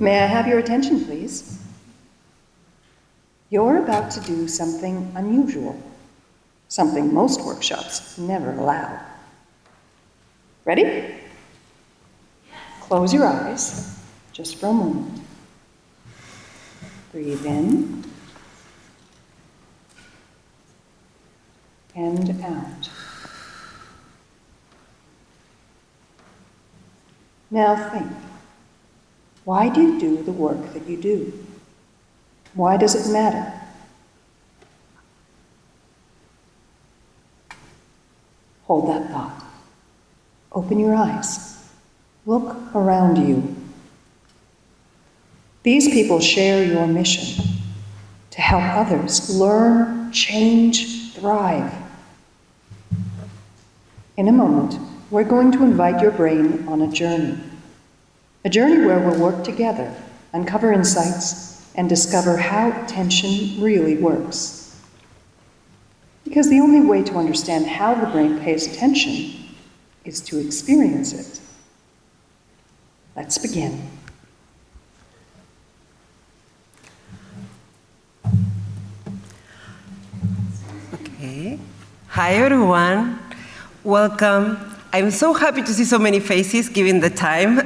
May I have your attention, please? You're about to do something unusual, something most workshops never allow. Ready? Yes. Close your eyes, just for a moment. Breathe in and out. Now think, why do you do the work that you do? Why does it matter? Hold that thought. Open your eyes. Look around you. These people share your mission to help others learn, change, thrive. In a moment, we're going to invite your brain on a journey where we'll work together, uncover insights, and discover how attention really works. Because the only way to understand how the brain pays attention is to experience it. Let's begin. Okay. Hi, everyone. Welcome. I'm so happy to see so many faces given the time,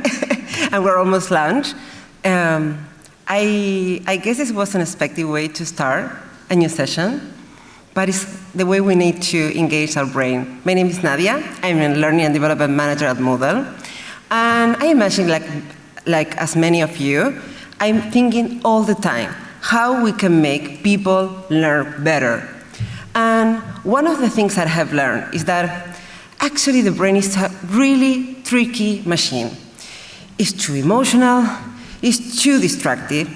and we're almost lunch. I guess this was an unexpected way to start a new session, but it's the way we need to engage our brain. My name is Nadia. I'm a Learning and Development Manager at Moodle. And I imagine, like as many of you, I'm thinking all the time how we can make people learn better. And one of the things that I have learned is that actually the brain is a really tricky machine. It's too emotional, it's too distractive,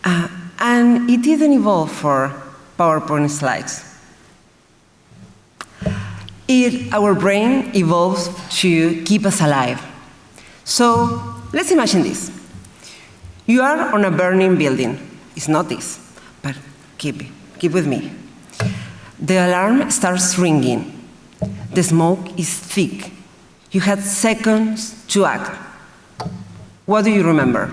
and it didn't evolve for PowerPoint slides. Our brain evolves to keep us alive. So let's imagine this. You are on a burning building. It's not this, but keep with me. The alarm starts ringing. The smoke is thick. You had seconds to act. What do you remember?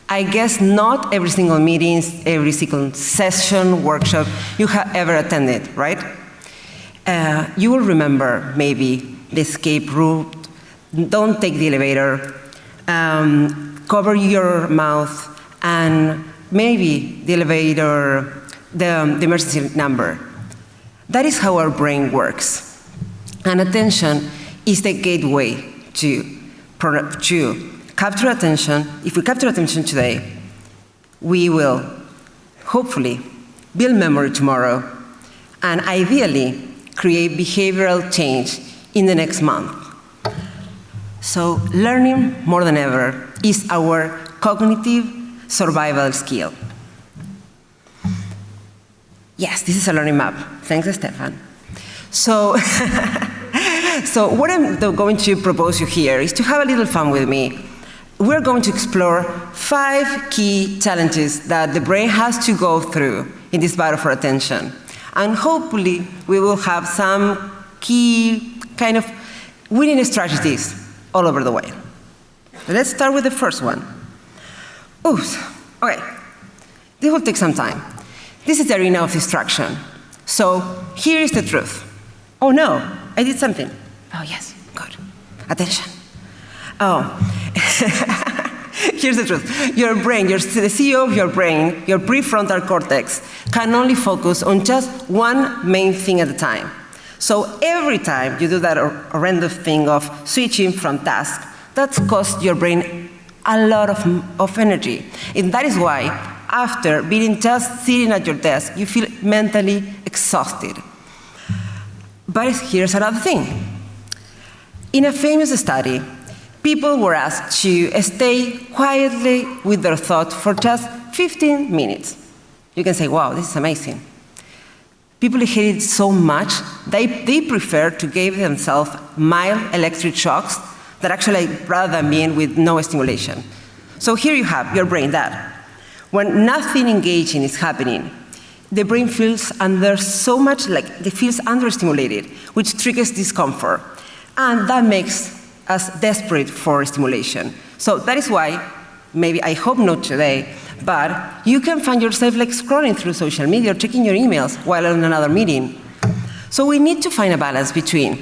I guess not every single meeting, every single session, workshop you have ever attended, right? You will remember maybe the escape route, don't take the elevator, cover your mouth, and maybe the elevator, the emergency number. That is how our brain works. And attention is the gateway to capture attention. If we capture attention today, we will hopefully build memory tomorrow and ideally create behavioral change in the next month. So learning more than ever is our cognitive survival skill. Yes, this is a learning map. Thanks, Stefan. So, so what I'm going to propose you here is to have a little fun with me. We're going to explore 5 key challenges that the brain has to go through in this battle for attention. And hopefully, we will have some key kind of winning strategies all over the way. Let's start with the first one. Oops, okay. This will take some time. This is the arena of distraction. So here is the truth. Oh no, I did something. Oh yes, good. Attention. Oh, here's the truth. Your brain, the CEO of your brain, your prefrontal cortex, can only focus on just one main thing at a time. So every time you do that horrendous thing of switching from tasks, that's cost your brain a lot of energy. And that is why, after being just sitting at your desk, you feel mentally exhausted. But here's another thing. In a famous study, people were asked to stay quietly with their thoughts for just 15 minutes. You can say, wow, this is amazing. People hate it so much, they prefer to give themselves mild electric shocks that actually, rather than being with no stimulation. So here you have your brain that when nothing engaging is happening, the brain feels under so much, it feels understimulated, which triggers discomfort. And that makes us desperate for stimulation. So that is why maybe, I hope not today, but you can find yourself like scrolling through social media or checking your emails while in another meeting. So we need to find a balance between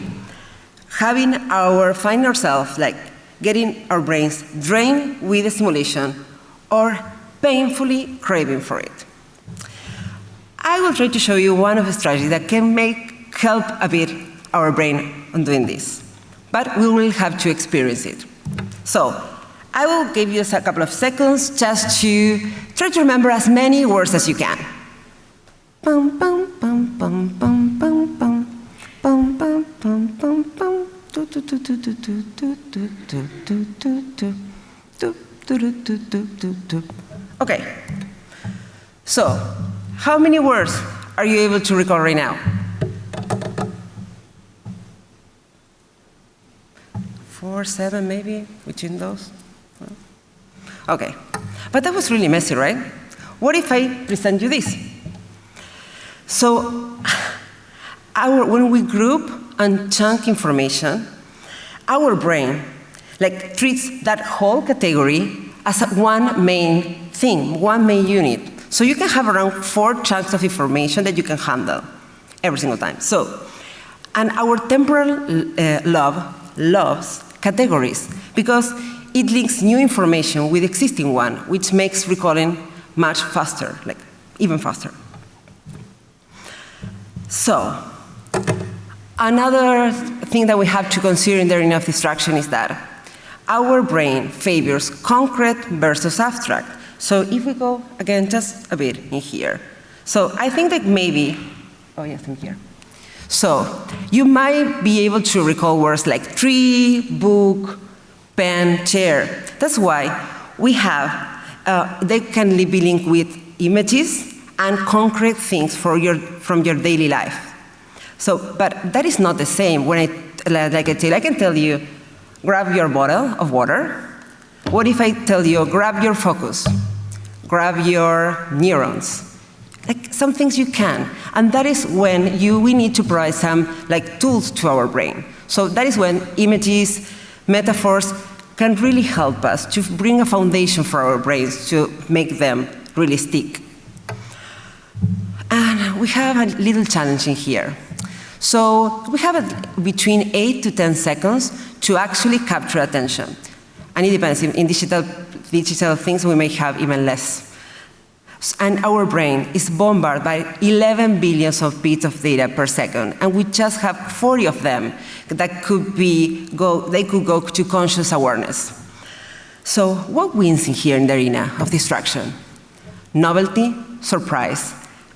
finding ourselves like getting our brains drained with the stimulation or painfully craving for it. I will try to show you one of the strategies that can help a bit our brain on doing this, but we will have to experience it. So I will give you a couple of seconds just to try to remember as many words as you can. Bum, bum, bum, bum, bum, bum, bum. Bum, bum, bum, bum, bum. Do, do, do, do, do, do, do, do, do, do, do. Do, do, do, do, do, do. Okay. So, how many words are you able to recall right now? 4, 7, maybe, between those? Okay. But that was really messy, right? What if I present you this? So, when we group and chunk information, our brain treats that whole category as one main thing, one main unit. So you can have around 4 chunks of information that you can handle every single time. So, and our temporal loves categories because it links new information with existing one, which makes recalling much faster, even faster. So, another thing that we have to consider in the arena of distraction is that our brain favors concrete versus abstract. So if we go, again, just a bit in here. So I think that maybe, oh yes, I'm here. So you might be able to recall words like tree, book, pen, chair. That's why we have, they can be linked with images and concrete things from your daily life. So, but that is not the same when I can tell you, grab your bottle of water. What if I tell you, grab your focus, grab your neurons? Some things you can. And that is when we need to provide some tools to our brain. So that is when images, metaphors can really help us to bring a foundation for our brains to make them really stick. And we have a little challenge in here. So we have between 8 to 10 seconds to actually capture attention. And it depends. In digital things, we may have even less. And our brain is bombarded by 11 billion bits of data per second, and we just have 40 of them that could go to conscious awareness. So what wins in here in the arena of distraction? Novelty, surprise,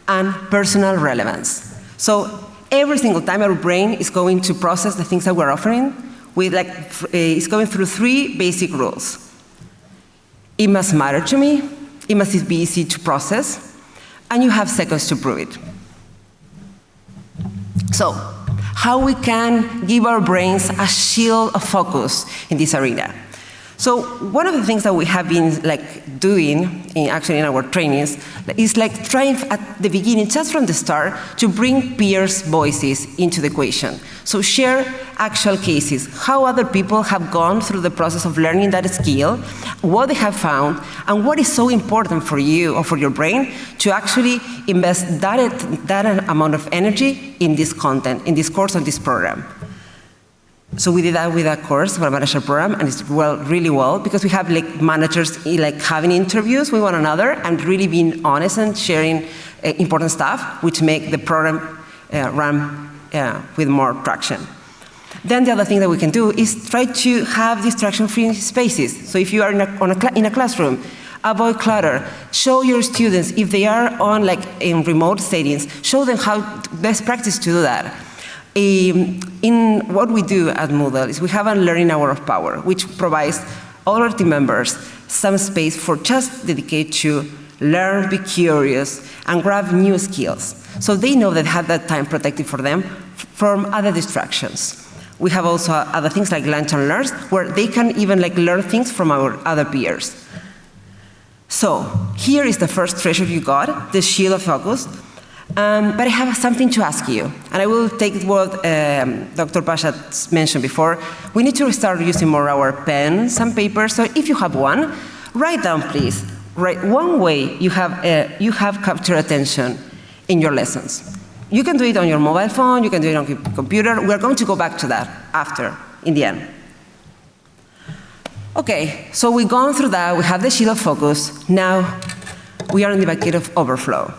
and personal relevance. So every single time our brain is going to process the things that we're offering, it's going through 3 basic rules. It must matter to me, it must be easy to process, and you have seconds to prove it. So, how we can give our brains a shield of focus in this arena? So, one of the things that we have been doing, actually in our trainings, is trying at the beginning, just from the start, to bring peers' voices into the equation. So share actual cases, how other people have gone through the process of learning that skill, what they have found, and what is so important for you or for your brain to actually invest that amount of energy in this content, in this course or this program. So we did that with a course, for a manager program, and it's really well, because we have managers having interviews with one another and really being honest and sharing important stuff, which make the program run with more traction. Then the other thing that we can do is try to have distraction-free spaces. So if you are in a classroom, avoid clutter. Show your students, if they are in remote settings, show them how best practice to do that. In what we do at Moodle is we have a learning hour of power, which provides all our team members some space for just dedicate to learn, be curious, and grab new skills. So they know that have that time protected for them from other distractions. We have also other things like lunch and learns, where they can even learn things from our other peers. So here is the first treasure you got, the shield of focus. But I have something to ask you, and I will take what Dr. Pasha mentioned before. We need to start using more our pens and paper, so if you have one, write down, please, write one way you have captured attention in your lessons. You can do it on your mobile phone, you can do it on your computer. We're going to go back to that after, in the end. Okay, so we've gone through that, we have the sheet of focus. Now, we are in the bucket of overflow.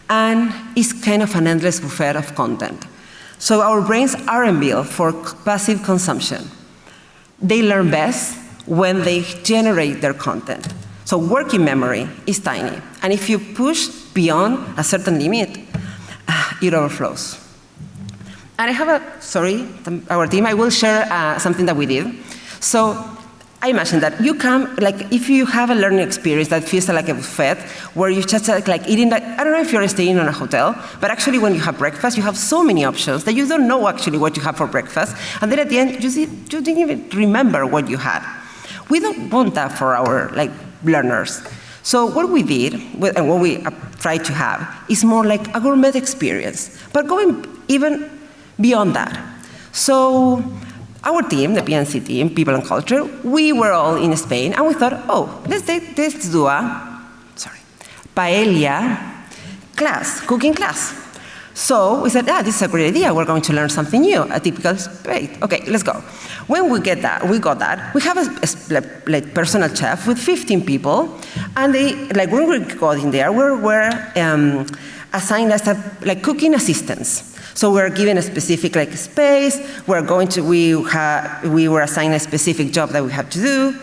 And it's kind of an endless buffet of content. So our brains aren't built for passive consumption. They learn best when they generate their content. So working memory is tiny. And if you push beyond a certain limit, it overflows. And I have our team, I will share something that we did. So I imagine that you come, like, if you have a learning experience that feels like a buffet, where you just like eating, I don't know if you're staying in a hotel, but actually when you have breakfast, you have so many options that you don't know actually what you have for breakfast, and then at the end, you didn't even remember what you had. We don't want that for our learners. So what we did, and what we try to have, is more like a gourmet experience, but going even beyond that. So our team, the PNC team, People and Culture, we were all in Spain, and we thought, oh, let's do a paella class, cooking class. So we said, this is a great idea. We're going to learn something new, a typical Spain. Okay, let's go. When we got that, we have a personal chef with 15 people, and when we got in there, we were assigned as cooking assistants. So we're given a specific space. We were assigned a specific job that we had to do,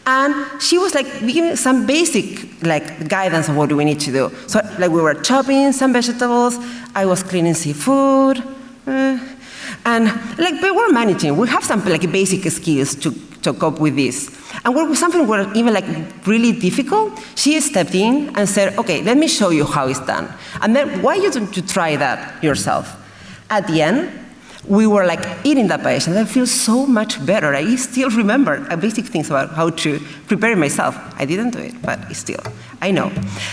and she was giving some basic guidance on what do we need to do. So we were chopping some vegetables. I was cleaning seafood, and we were managing. We have some basic skills to cope with this. And when something was even really difficult, she stepped in and said, "Okay, let me show you how it's done." And then why don't you try that yourself? At the end, we were eating that paella, and I feel so much better. I still remember basic things about how to prepare it myself. I didn't do it, but still, I know.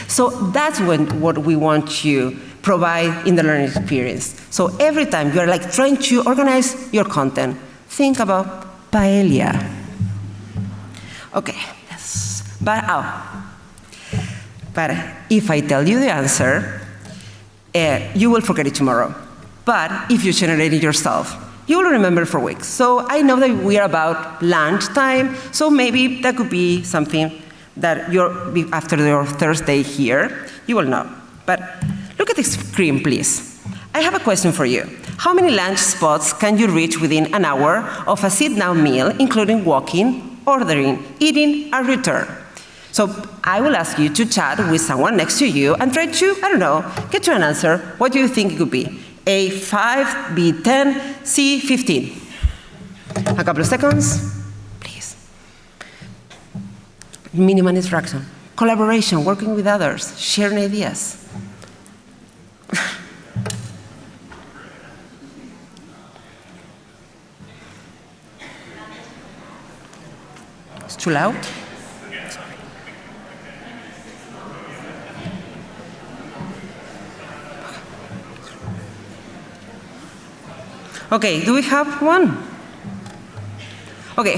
So that's what we want to provide in the learning experience. So every time you're trying to organize your content, think about paella. Okay, yes. But if I tell you the answer, you will forget it tomorrow. But if you generate it yourself, you will remember for weeks. So I know that we are about lunchtime, so maybe that could be something that after your Thursday here, you will know. But look at the screen, please. I have a question for you. How many lunch spots can you reach within an hour of a sit-down meal, including walking, ordering, eating, and return? So I will ask you to chat with someone next to you and try to, get to an answer. What do you think it could be? A, 5, B, 10, C, 15. A couple of seconds, please. Minimum instruction. Collaboration, working with others, sharing ideas. It's too loud? Okay, do we have one? Okay,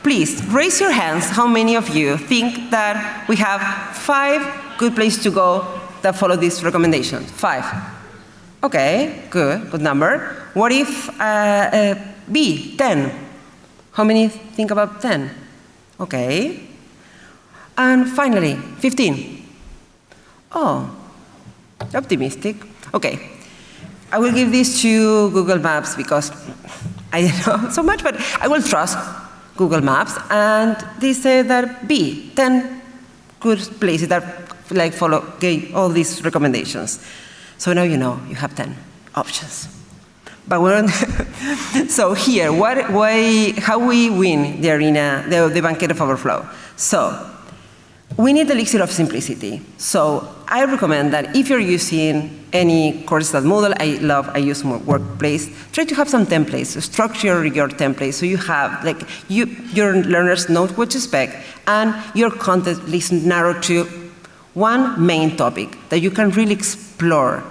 please raise your hands. How many of you think that we have 5 good places to go that follow this recommendation? 5. Okay, good number. What if B, 10? How many think about 10? Okay. And finally, 15. Oh, optimistic. Okay. I will give this to Google Maps because I don't know so much, but I will trust Google Maps. And they say that B, 10 good places that follow all these recommendations. So now you know you have 10 options. But we're on so here, how we win the arena, the Banquet of Overflow. So we need the elixir of simplicity. So I recommend that if you're using any courses at Moodle, I use more Workplace, try to have some templates, structure your templates so you have, your learners know what to expect, and your content is narrowed to one main topic that you can really explore.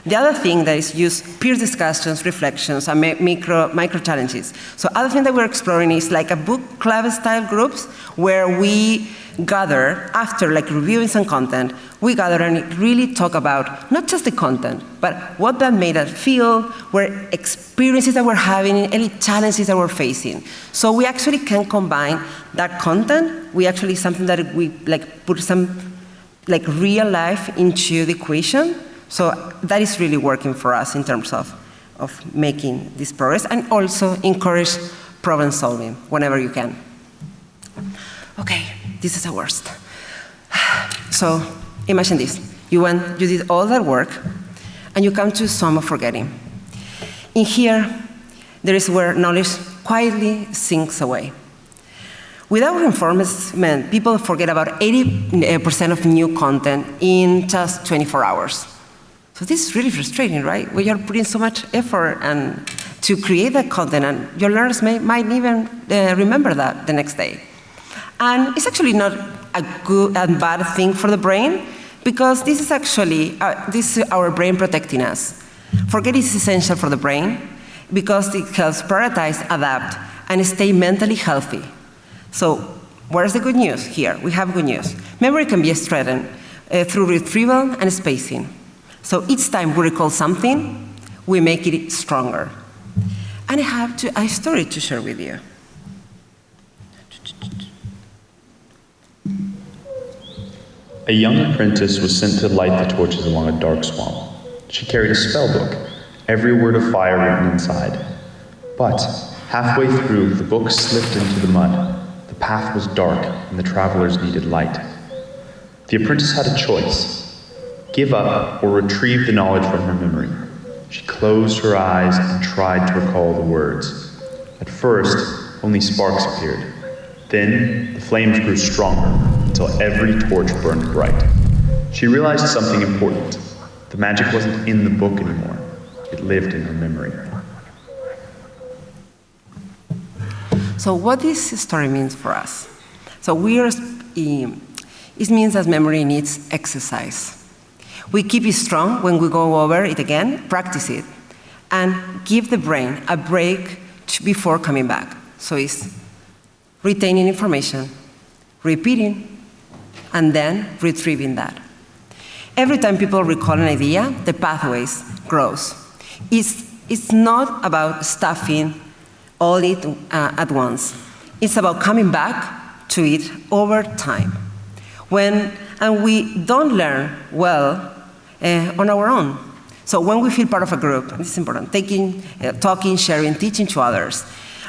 The other thing that is use peer discussions, reflections, and micro challenges. So other thing that we're exploring is like a book club style groups where we gather after like reviewing some content, we gather and really talk about not just the content, but what that made us feel, where experiences that we're having, any challenges that we're facing. So we actually can combine that content. We actually something that we like put some like real life into the equation. So that is really working for us in terms of making this progress, and also encourage problem solving whenever you can. Okay, this is the worst. So imagine this. You did all that work, and you come to some of forgetting. In here, there is where knowledge quietly sinks away. Without reinforcement, people forget about 80% of new content in just 24 hours. So this is really frustrating, right? When you're putting so much effort and to create that content, and your learners might even remember that the next day. And it's actually not a good and bad thing for the brain, because this is actually our brain protecting us. Forgetting is essential for the brain because it helps prioritize, adapt, and stay mentally healthy. So where's the good news? Here, we have good news. Memory can be strengthened through retrieval and spacing. So each time we recall something, we make it stronger. And I have a story to share with you. A young apprentice was sent to light the torches along a dark swamp. She carried a spell book, every word of fire written inside. But halfway through, the book slipped into the mud. The path was dark, and the travelers needed light. The apprentice had a choice: give up or retrieve the knowledge from her memory. She closed her eyes and tried to recall the words. At first, only sparks appeared. Then, the flames grew stronger until every torch burned bright. She realized something important. The magic wasn't in the book anymore. It lived in her memory. So what this story means for us? So it means that memory needs exercise. We keep it strong when we go over it again, practice it, and give the brain a break before coming back. So it's retaining information, repeating, and then retrieving that. Every time people recall an idea, the pathways grows. It's not about stuffing all it at once. It's about coming back to it over time. And we don't learn well on our own. So when we feel part of a group, and this is important, talking, sharing, teaching to others,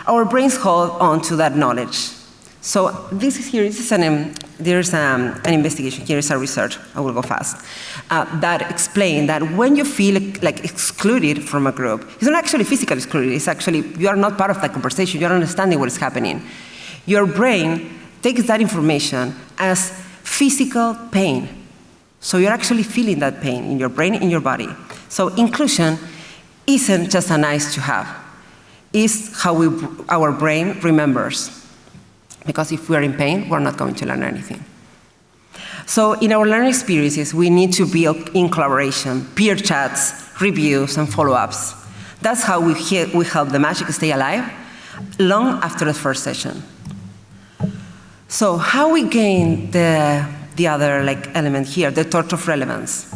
our brains hold on to that knowledge. So there's an investigation, here is a research, I will go fast, that explain that when you feel like excluded from a group, it's not actually physically excluded, it's actually, you are not part of that conversation, you're not understanding what is happening. Your brain takes that information as physical pain. So you're actually feeling that pain in your brain, in your body. So inclusion isn't just a nice to have, it's how our brain remembers. Because if we're in pain, we're not going to learn anything. So in our learning experiences, we need to build in collaboration, peer chats, reviews, and follow-ups. That's how we help the magic stay alive long after the first session. So how we gain the other element here, the torch of relevance.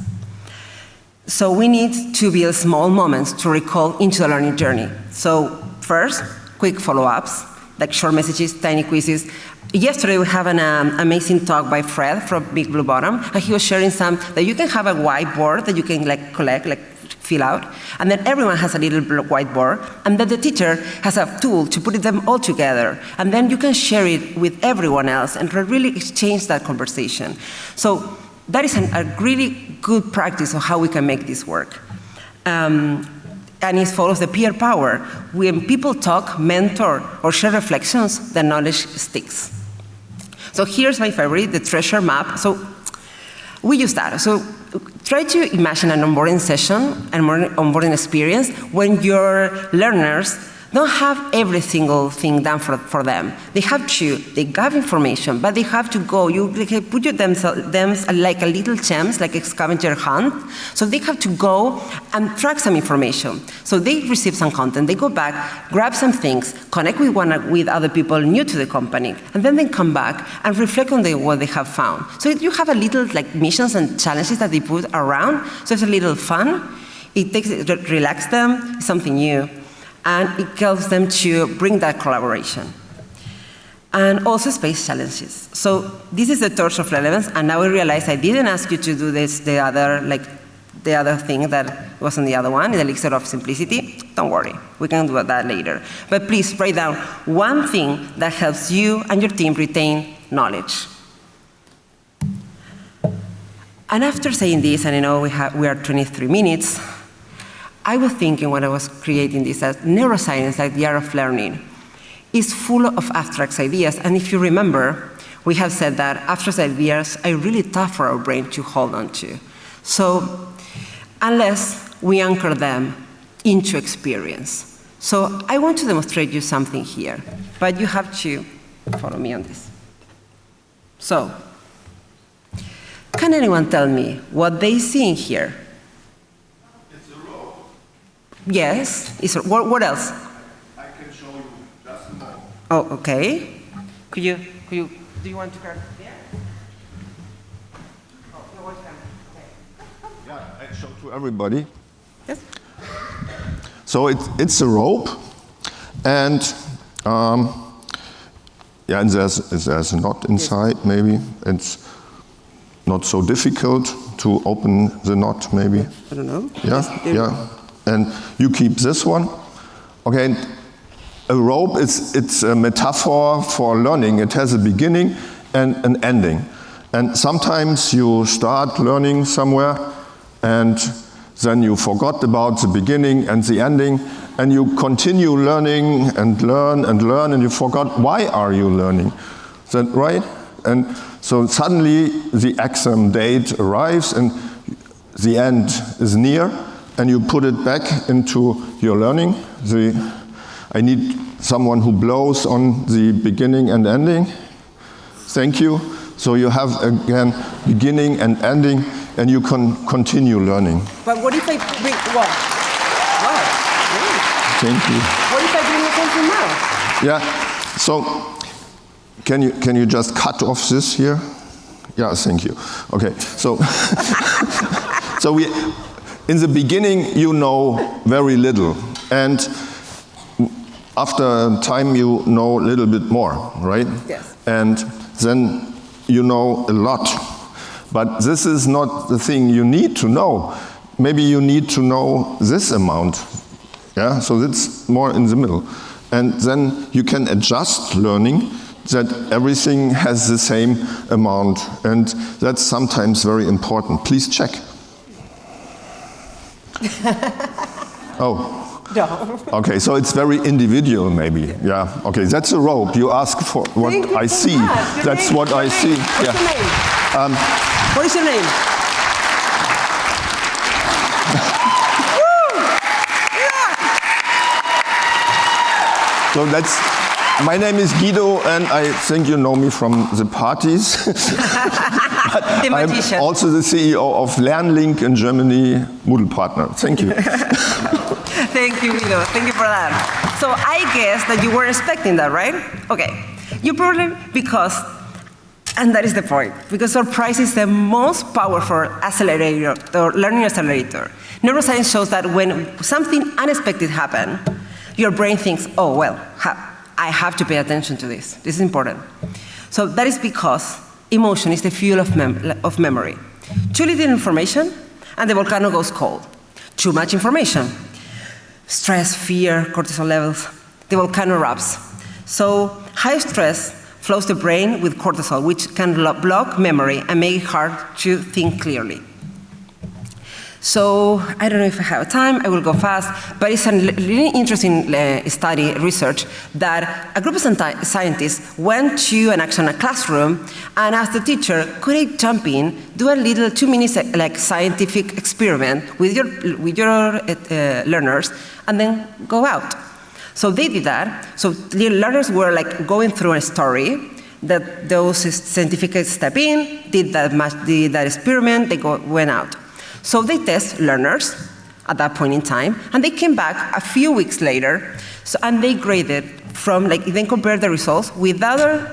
So we need to build small moments to recall into the learning journey. So first, quick follow-ups, like short messages, tiny quizzes. Yesterday we have an amazing talk by Fred from Big Blue Bottom, and he was sharing some that you can have a whiteboard that you can collect, fill out, and then everyone has a little whiteboard, and then the teacher has a tool to put them all together, and then you can share it with everyone else and really exchange that conversation. So that is a really good practice of how we can make this work. And it follows the peer power. When people talk, mentor, or share reflections, the knowledge sticks. So here's my favorite, the treasure map. So we use that. So try to imagine an onboarding session, an onboarding experience, when your learners don't have every single thing done for them. They have information, but they have to go. They can put them like a little gems, like a scavenger hunt. So they have to go and track some information. So they receive some content, they go back, grab some things, connect with other people new to the company, and then they come back and reflect on what they have found. So you have a little like missions and challenges that they put around, so it's a little fun. It relaxes them, it's something new. And it helps them to bring that collaboration. And also space challenges. So this is the torch of relevance, and now I realize I didn't ask you to do this, the other thing that was on the other one, the elixir of simplicity. Don't worry, we can do that later. But please write down one thing that helps you and your team retain knowledge. And after saying this, and I know we are 23 minutes, I was thinking when I was creating this that neuroscience, like the art of learning, is full of abstract ideas. And if you remember, we have said that abstract ideas are really tough for our brain to hold on to. So unless we anchor them into experience. So I want to demonstrate you something here, but you have to follow me on this. So, can anyone tell me what they see in here? Yes. What else? I can show you just a moment. Oh, okay. Do you want to come there? Oh, no, what's that? Okay. Yeah, I show to everybody. Yes. So it's a rope, and yeah, and there's a knot inside. Maybe it's not so difficult to open the knot. Maybe. I don't know. Yeah, yeah. And you keep this one. Okay, and a rope it's a metaphor for learning. It has a beginning and an ending. And sometimes you start learning somewhere and then you forgot about the beginning and the ending, and you continue learning and learn and learn, and you forgot why are you learning. Is that right? And so suddenly the exam date arrives and the end is near, and you put it back into your learning. I need someone who blows on the beginning and ending. Thank you. So you have, again, beginning and ending, and you can continue learning. But what if I bring, what? Thank you. What if I bring it something now? Yeah, so can you just cut off this here? Yeah, thank you. Okay, so, so in the beginning, you know very little, and after time, you know a little bit more, right? Yes. And then you know a lot. But this is not the thing you need to know. Maybe you need to know this amount. Yeah, so it's more in the middle. And then you can adjust learning that everything has the same amount. And that's sometimes very important. Please check. Oh. No. Okay, so it's very individual, maybe. Yeah. Okay, that's a rope. You ask for what I see. That's what I see. What's your name? What is your name? So that's. My name is Guido, and I think you know me from the parties. The magician. I'm also the CEO of LearnLink in Germany, Moodle partner. Thank you. Thank you, Guido. Thank you for that. So I guess that you were expecting that, right? Okay. You probably, and that is the point, because surprise is the most powerful accelerator, or learning accelerator. Neuroscience shows that when something unexpected happens, your brain thinks, oh, well, I have to pay attention to this. This is important. So that is because emotion is the fuel of memory. Too little information, and the volcano goes cold. Too much information. Stress, fear, cortisol levels, the volcano erupts. So high stress flows the brain with cortisol, which can block memory and make it hard to think clearly. So I don't know if I have time, I will go fast, but it's a really interesting study, research, that a group of scientists went to an actual classroom and asked the teacher, could I jump in, do a little 2 minutes like scientific experiment with your learners, and then go out. So they did that. So the learners were like going through a story that those scientific step in, did that experiment, they went out. So they test learners at that point in time, and they came back a few weeks later, and they graded from, then compared the results with other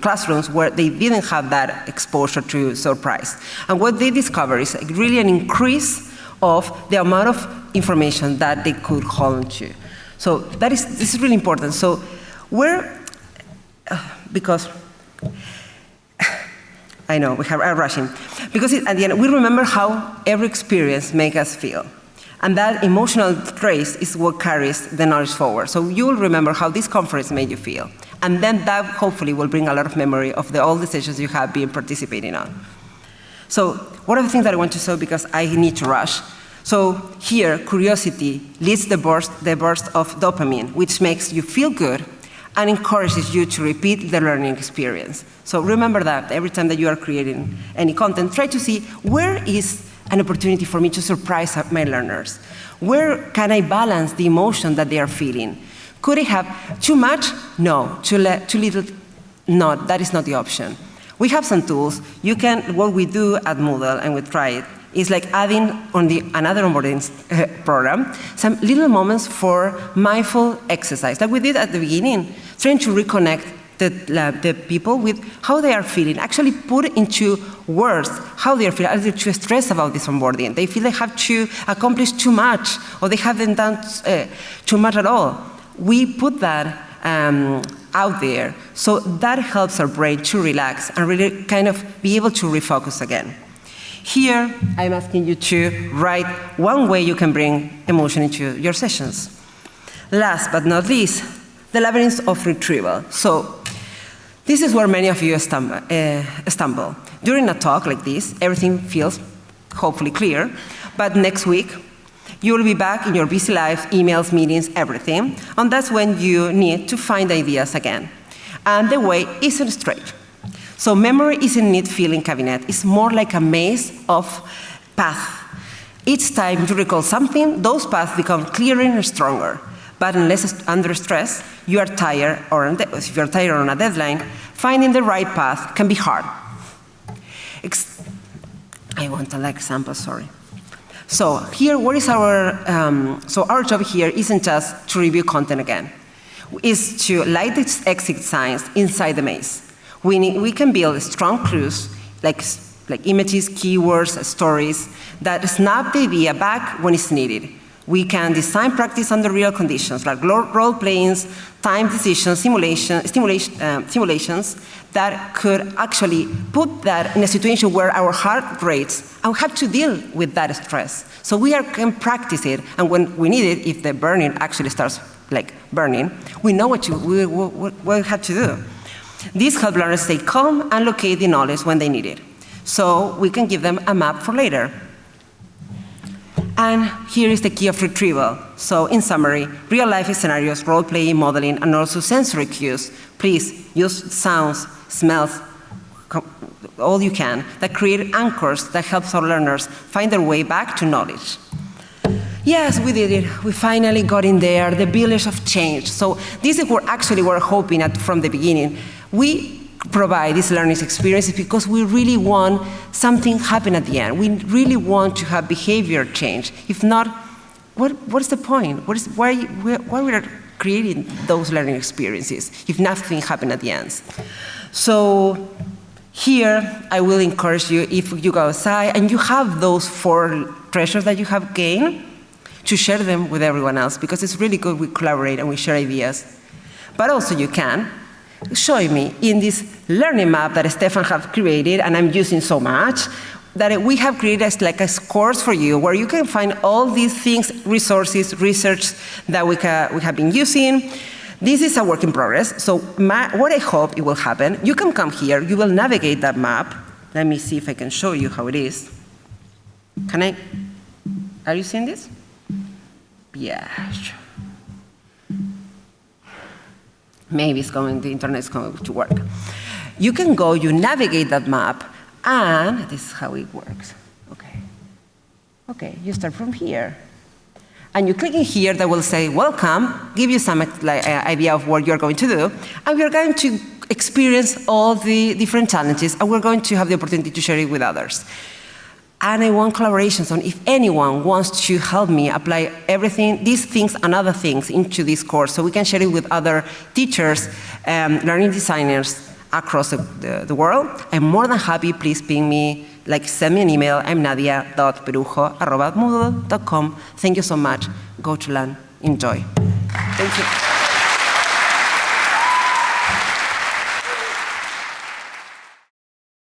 classrooms where they didn't have that exposure to surprise. And what they discovered is really an increase of the amount of information that they could hold on to. So this is really important. So because I know I'm rushing, because at the end we remember how every experience makes us feel, and that emotional trace is what carries the knowledge forward. So you will remember how this conference made you feel, and then that hopefully will bring a lot of memory of all the sessions you have been participating on. So one of the things that I want to show, because I need to rush. So here, curiosity leads the burst of dopamine, which makes you feel good and encourages you to repeat the learning experience. So remember that every time that you are creating any content, try to see where is an opportunity for me to surprise my learners. Where can I balance the emotion that they are feeling? Could I have too much? No. Too little? No, that is not the option. We have some tools. What we do at Moodle, and we try it, is like adding on another onboarding program some little moments for mindful exercise, like we did at the beginning, trying to reconnect the people with how they are feeling, actually put into words how they are feeling. Are they too stressed about this onboarding? They feel they have to accomplish too much, or they haven't done too much at all. We put that out there, so that helps our brain to relax and really kind of be able to refocus again. Here, I'm asking you to write one way you can bring emotion into your sessions. Last but not least, the labyrinth of retrieval. So this is where many of you stumble. During a talk like this, everything feels hopefully clear, but next week, you will be back in your busy life, emails, meetings, everything, and that's when you need to find ideas again. And the way isn't straight. So memory isn't a neat feeling cabinet. It's more like a maze of paths. Each time you recall something, those paths become clearer and stronger. But unless under stress, you are tired, or if you're tired on a deadline, finding the right path can be hard. I want an example, sorry. So here, what is our job here isn't just to review content again. It's to light the exit signs inside the maze. We can build strong clues, like images, keywords, stories, that snap the idea back when it's needed. We can design practice under real conditions, like role-playings, time decisions, simulations, that could actually put that in a situation where our heart rates and we have to deal with that stress. So we can practice it, and when we need it, if the burning actually starts burning, we know what we have to do. These help learners stay calm and locate the knowledge when they need it. So we can give them a map for later. And here is the key of retrieval. So in summary, real-life scenarios, role-playing, modeling, and also sensory cues. Please use sounds, smells, all you can, that create anchors that help our learners find their way back to knowledge. Yes, we did it. We finally got in there, the village of change. So this is what actually we're hoping at from the beginning. We provide these learning experiences because we really want something happen at the end. We really want to have behavior change. If not, what's the point? Why we are creating those learning experiences if nothing happened at the end? So here, I will encourage you, if you go outside and you have those 4 treasures that you have gained, to share them with everyone else, because it's really good we collaborate and we share ideas. But also you can show me in this learning map that Stefan have created, and I'm using so much, that we have created as like a course for you where you can find all these things, resources, research that we have been using. This is a work in progress, so what I hope it will happen, you can come here, you will navigate that map. Let me see if I can show you how it is. Are you seeing this? Yeah. Maybe the internet is going to work. You can go, you navigate that map, and this is how it works. Okay, you start from here. and you click in here that will say, welcome, give you some idea of what you're going to do, and we are going to experience all the different challenges, and we're going to have the opportunity to share it with others. And I want collaborations on if anyone wants to help me apply everything, these things and other things into this course, so we can share it with other teachers, learning designers across the world. I'm more than happy. Please ping me, send me an email. I'm nadia.perujo@moodle.com. Thank you so much. Go to learn. Enjoy. Thank you.